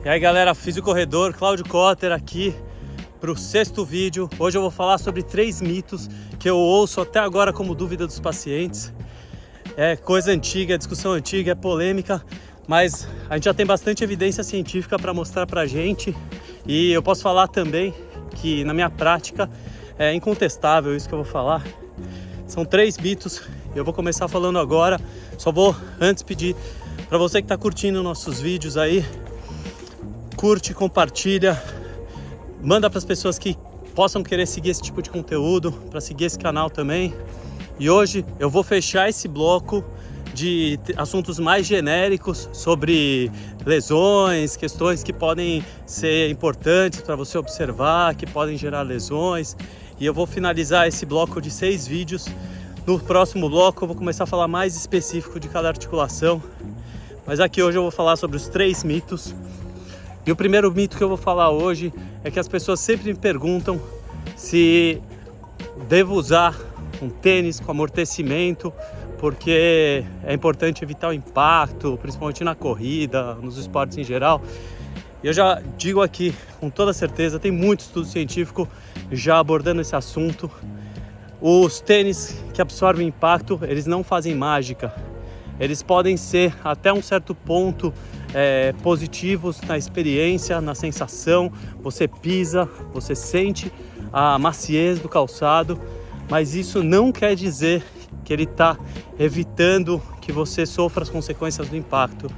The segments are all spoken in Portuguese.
E aí galera, fisicorredor Cláudio Cotter aqui para o 6º vídeo. Hoje eu vou falar sobre 3 mitos que eu ouço até agora como dúvida dos pacientes. É coisa antiga, é discussão antiga, é polêmica, mas a gente já tem bastante evidência científica para mostrar pra gente. E eu posso falar também que na minha prática é incontestável isso que eu vou falar. São 3 mitos, eu vou começar falando agora. Só vou antes pedir para você que está curtindo nossos vídeos aí, curte, compartilha, manda para as pessoas que possam querer seguir esse tipo de conteúdo, para seguir esse canal também. E hoje eu vou fechar esse bloco de assuntos mais genéricos sobre lesões, questões que podem ser importantes para você observar, que podem gerar lesões. E eu vou finalizar esse bloco de 6 vídeos. No próximo bloco eu vou começar a falar mais específico de cada articulação. Mas aqui hoje eu vou falar sobre os 3 mitos. E o primeiro mito que eu vou falar hoje é que as pessoas sempre me perguntam se devo usar um tênis com amortecimento, porque é importante evitar o impacto, principalmente na corrida, nos esportes em geral. E eu já digo aqui com toda certeza, tem muito estudo científico já abordando esse assunto. Os tênis que absorvem impacto, eles não fazem mágica. Eles podem ser até um certo ponto positivos na experiência, na sensação. Você pisa, você sente a maciez do calçado, mas isso não quer dizer que ele está evitando que você sofra as consequências do impacto,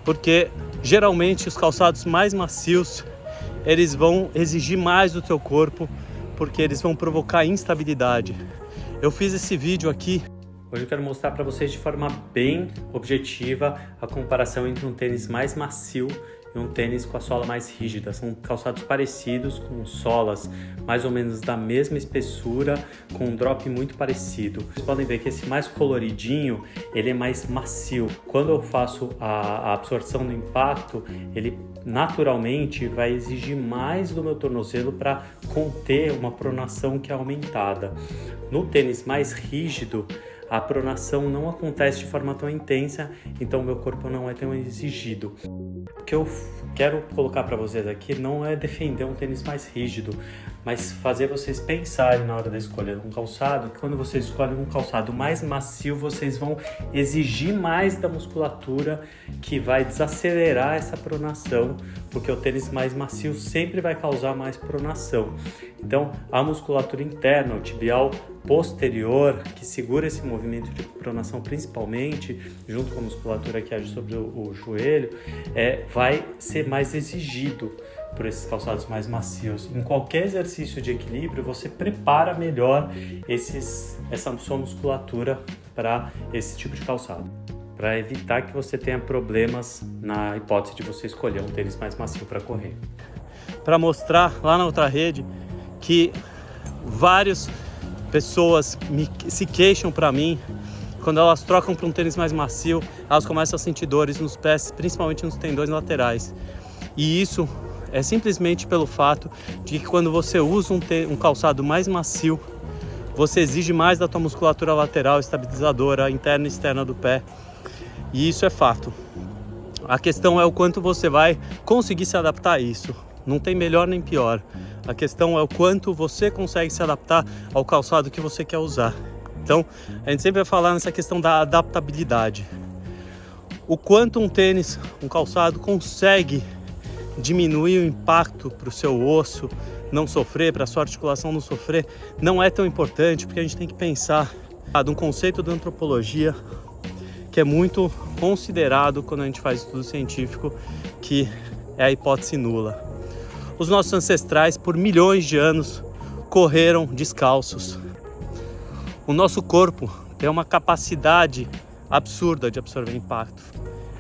porque geralmente os calçados mais macios eles vão exigir mais do teu corpo, porque eles vão provocar instabilidade. Eu fiz esse vídeo aqui. Hoje eu quero mostrar para vocês de forma bem objetiva a comparação entre um tênis mais macio e um tênis com a sola mais rígida. São calçados parecidos, com solas mais ou menos da mesma espessura, com um drop muito parecido. Vocês podem ver que esse mais coloridinho, ele é mais macio. Quando eu faço a absorção do impacto, ele naturalmente vai exigir mais do meu tornozelo para conter uma pronação que é aumentada. No tênis mais rígido, a pronação não acontece de forma tão intensa, então o meu corpo não é tão exigido. O que eu quero colocar para vocês aqui não é defender um tênis mais rígido, mas fazer vocês pensarem na hora da escolha de um calçado, que quando vocês escolhem um calçado mais macio, vocês vão exigir mais da musculatura, que vai desacelerar essa pronação, porque o tênis mais macio sempre vai causar mais pronação. Então, a musculatura interna, o tibial posterior, que segura esse movimento de pronação principalmente, junto com a musculatura que age sobre o joelho, vai ser mais exigido por esses calçados mais macios. Em qualquer exercício de equilíbrio, você prepara melhor essa sua musculatura para esse tipo de calçado, para evitar que você tenha problemas na hipótese de você escolher um tênis mais macio para correr. Para mostrar lá na outra rede que várias pessoas se queixam para mim, quando elas trocam para um tênis mais macio, elas começam a sentir dores nos pés, principalmente nos tendões laterais. E isso é simplesmente pelo fato de que quando você usa um calçado mais macio, você exige mais da tua musculatura lateral, estabilizadora, interna e externa do pé. E isso é fato. A questão é o quanto você vai conseguir se adaptar a isso. Não tem melhor nem pior. A questão é o quanto você consegue se adaptar ao calçado que você quer usar. Então, a gente sempre vai falar nessa questão da adaptabilidade. O quanto um tênis, um calçado consegue diminuir o impacto para o seu osso não sofrer, para a sua articulação não sofrer, não é tão importante, porque a gente tem que pensar num conceito da antropologia que é muito considerado quando a gente faz estudo científico, que é a hipótese nula. Os nossos ancestrais, por milhões de anos, correram descalços. O nosso corpo tem uma capacidade absurda de absorver impacto.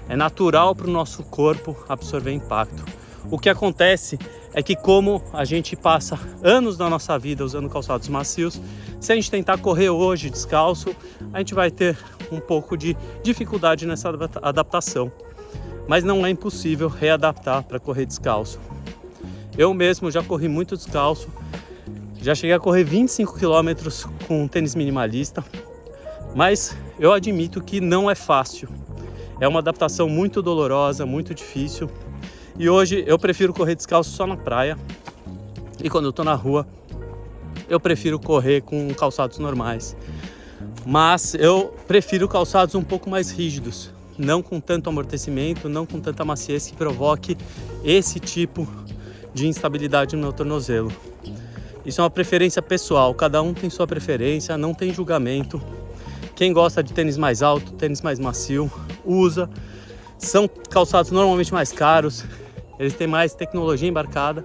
É natural para o nosso corpo absorver impacto. O que acontece é que, como a gente passa anos da nossa vida usando calçados macios, se a gente tentar correr hoje descalço, a gente vai ter um pouco de dificuldade nessa adaptação. Mas não é impossível readaptar para correr descalço. Eu mesmo já corri muito descalço, já cheguei a correr 25 km com um tênis minimalista, mas eu admito que não é fácil. É uma adaptação muito dolorosa, muito difícil. E hoje eu prefiro correr descalço só na praia. E quando eu tô na rua, eu prefiro correr com calçados normais. Mas eu prefiro calçados um pouco mais rígidos, não com tanto amortecimento, não com tanta maciez que provoque esse tipo de instabilidade no meu tornozelo. Isso é uma preferência pessoal, cada um tem sua preferência, não tem julgamento. Quem gosta de tênis mais alto, tênis mais macio, usa. São calçados normalmente mais caros, eles têm mais tecnologia embarcada.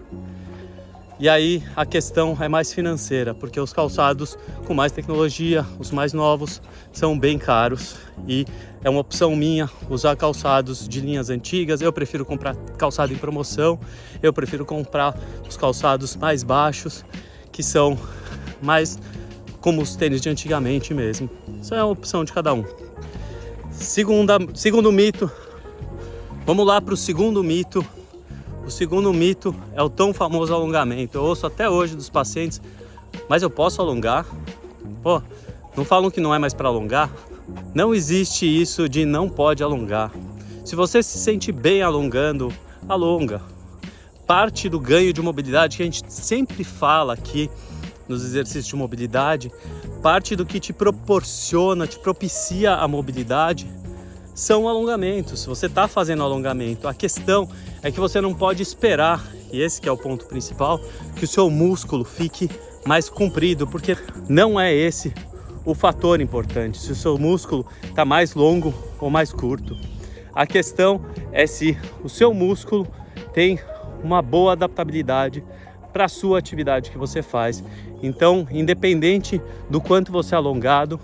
E aí a questão é mais financeira, porque os calçados com mais tecnologia, os mais novos, são bem caros. E é uma opção minha usar calçados de linhas antigas. Eu prefiro comprar calçado em promoção, eu prefiro comprar os calçados mais baixos, que são mais como os tênis de antigamente mesmo. Isso é uma opção de cada um. Segundo mito, vamos lá para o segundo mito. O segundo mito é o tão famoso alongamento. Eu ouço até hoje dos pacientes, mas eu posso alongar? Pô, não falam que não é mais para alongar? Não existe isso de não pode alongar. Se você se sente bem alongando, alonga. Parte do ganho de mobilidade que a gente sempre fala aqui nos exercícios de mobilidade, parte do que te proporciona, te propicia a mobilidade, são alongamentos. Se você está fazendo alongamento, a questão é que você não pode esperar, e esse que é o ponto principal, que o seu músculo fique mais comprido, porque não é esse o fator importante, se o seu músculo está mais longo ou mais curto. A questão é se o seu músculo tem uma boa adaptabilidade para a sua atividade que você faz. Então, independente do quanto você é alongado,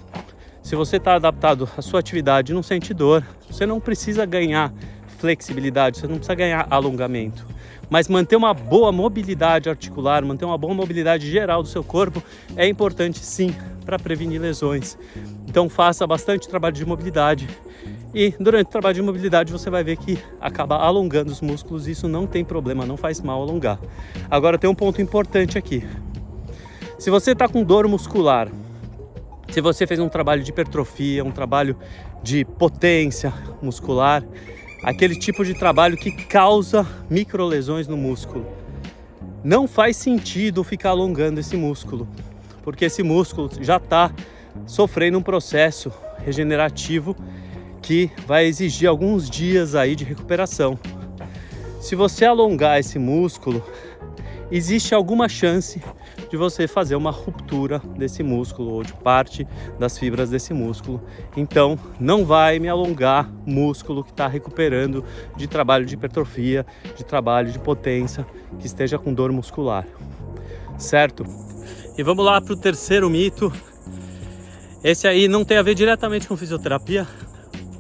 se você está adaptado à sua atividade e não sente dor, você não precisa ganhar flexibilidade, você não precisa ganhar alongamento. Mas manter uma boa mobilidade articular, manter uma boa mobilidade geral do seu corpo é importante sim para prevenir lesões. Então faça bastante trabalho de mobilidade e durante o trabalho de mobilidade você vai ver que acaba alongando os músculos. Isso não tem problema, não faz mal alongar. Agora tem um ponto importante aqui. Se você está com dor muscular, se você fez um trabalho de hipertrofia, um trabalho de potência muscular, aquele tipo de trabalho que causa microlesões no músculo, não faz sentido ficar alongando esse músculo, porque esse músculo já está sofrendo um processo regenerativo que vai exigir alguns dias aí de recuperação. Se você alongar esse músculo, existe alguma chance de você fazer uma ruptura desse músculo ou de parte das fibras desse músculo. Então não vai me alongar músculo que está recuperando de trabalho de hipertrofia, de trabalho de potência, que esteja com dor muscular, certo? E vamos lá para o terceiro mito. Esse aí não tem a ver diretamente com fisioterapia,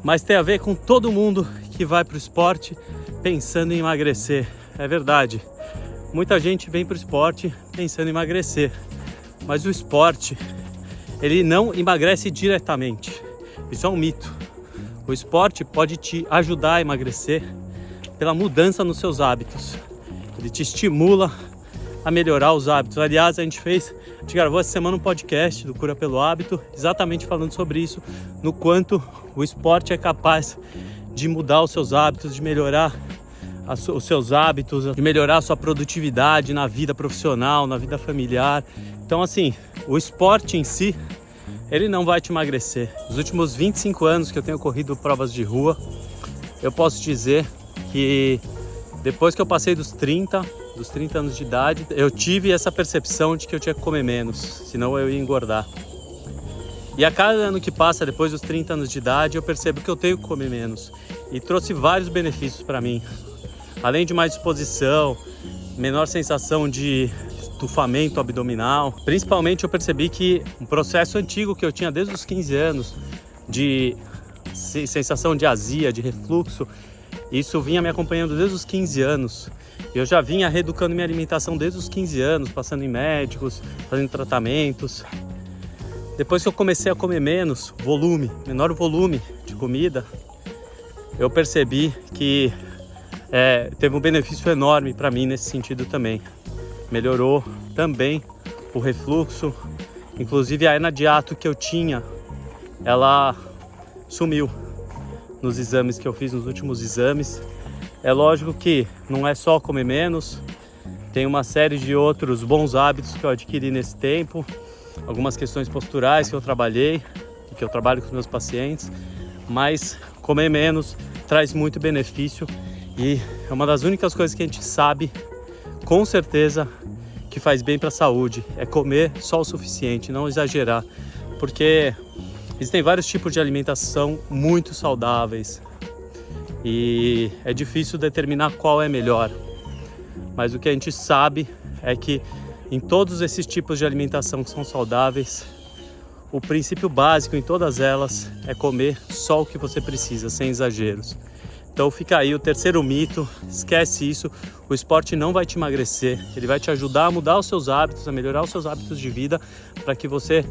mas tem a ver com todo mundo que vai para o esporte pensando em emagrecer. É verdade. Muita gente vem para o esporte pensando em emagrecer, mas o esporte, ele não emagrece diretamente. Isso é um mito. O esporte pode te ajudar a emagrecer pela mudança nos seus hábitos. Ele te estimula a melhorar os hábitos. Aliás, a gente gravou essa semana um podcast do Cura pelo Hábito, exatamente falando sobre isso, no quanto o esporte é capaz de mudar os seus hábitos, de melhorar os seus hábitos, de melhorar a sua produtividade na vida profissional, na vida familiar. Então assim, o esporte em si, ele não vai te emagrecer. Nos últimos 25 anos que eu tenho corrido provas de rua, eu posso dizer que depois que eu passei dos 30 anos de idade, eu tive essa percepção de que eu tinha que comer menos, senão eu ia engordar. E a cada ano que passa, depois dos 30 anos de idade, eu percebo que eu tenho que comer menos. E trouxe vários benefícios para mim. Além de mais disposição, menor sensação de estufamento abdominal. Principalmente eu percebi que um processo antigo que eu tinha desde os 15 anos, de sensação de azia, de refluxo, isso vinha me acompanhando desde os 15 anos. Eu já vinha reeducando minha alimentação desde os 15 anos, passando em médicos, fazendo tratamentos. Depois que eu comecei a comer menos, menor volume de comida, eu percebi que teve um benefício enorme para mim nesse sentido também. Melhorou também o refluxo, inclusive a hernia de hiato que eu tinha, ela sumiu nos exames que eu fiz, nos últimos exames. É lógico que não é só comer menos, tem uma série de outros bons hábitos que eu adquiri nesse tempo, algumas questões posturais que eu trabalhei, que eu trabalho com os meus pacientes, mas comer menos traz muito benefício e é uma das únicas coisas que a gente sabe com certeza que faz bem para a saúde, é comer só o suficiente, não exagerar, porque existem vários tipos de alimentação muito saudáveis e é difícil determinar qual é melhor, mas o que a gente sabe é que em todos esses tipos de alimentação que são saudáveis, o princípio básico em todas elas é comer só o que você precisa, sem exageros. Então fica aí o terceiro mito, esquece isso, o esporte não vai te emagrecer, ele vai te ajudar a mudar os seus hábitos, a melhorar os seus hábitos de vida para que você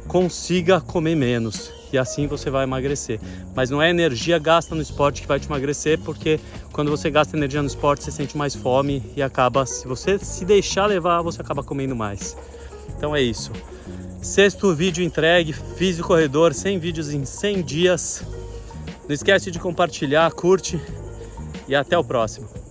consiga comer menos e assim você vai emagrecer. Mas não é energia gasta no esporte que vai te emagrecer, porque quando você gasta energia no esporte você sente mais fome e acaba, se você se deixar levar, você acaba comendo mais. Então é isso. Sexto vídeo entregue, fiz o corredor 100 vídeos em 100 dias. Não esquece de compartilhar, curte e até o próximo.